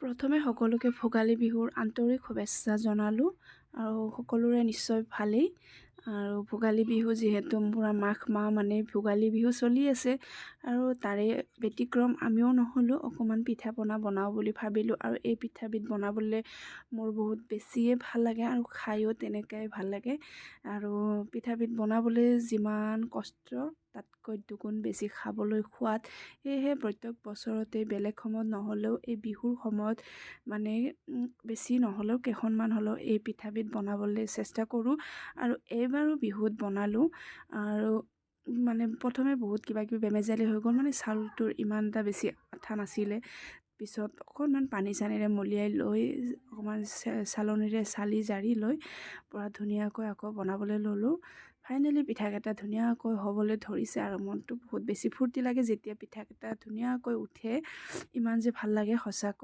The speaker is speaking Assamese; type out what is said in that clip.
প্ৰথমে সকলোকে ভোগালী বিহুৰ আন্তৰিক শুভেচ্ছা জনালোঁ আৰু সকলোৰে নিশ্চয় ভালেই আৰু ভোগালী বিহু যিহেতু পূৰা মাঘ মাহ মানে ভোগালী বিহু চলি আছে আৰু তাৰে ব্যতিক্ৰম আমিও নহ'লোঁ অকণমান পিঠা পনা বনাওঁ বুলি ভাবিলোঁ আৰু এই পিঠাবিধ বনাবলৈ মোৰ বহুত বেছিয়ে ভাল লাগে আৰু খায়ো তেনেকৈ ভাল লাগে আৰু পিঠাবিধ বনাবলৈ যিমান কষ্ট তাতকৈ দুগুণ বেছি খাবলৈ সোৱাদ। সেয়েহে প্ৰত্যেক বছৰতে বেলেগ সময়ত নহ'লেও এই বিহুৰ সময়ত মানে বেছি নহ'লেও কেইখনমান হ'লেও এই পিঠাবিধ বনাবলৈ চেষ্টা কৰোঁ আৰু এইবাৰো বিহুত বনালোঁ আৰু মানে প্ৰথমে বহুত কিবাকিবি বেমেজালি হৈ গ'ল, মানে চাউলটোৰ ইমান এটা বেছি আঠা নাছিলে। পিছত অকণমান পানী চানীৰে মলিয়াই লৈ অকণমান চালনীৰে চালি জাৰি লৈ পূৰা ধুনীয়াকৈ আকৌ বনাবলৈ ল'লোঁ। ফাইনেলি পিঠাকেইটা ধুনীয়াকৈ হ'বলৈ ধৰিছে আৰু মনটো বহুত বেছি ফূৰ্তি লাগে যেতিয়া পিঠাকেইটা ধুনীয়াকৈ উঠে, ইমান যে ভাল লাগে সঁচাকৈ।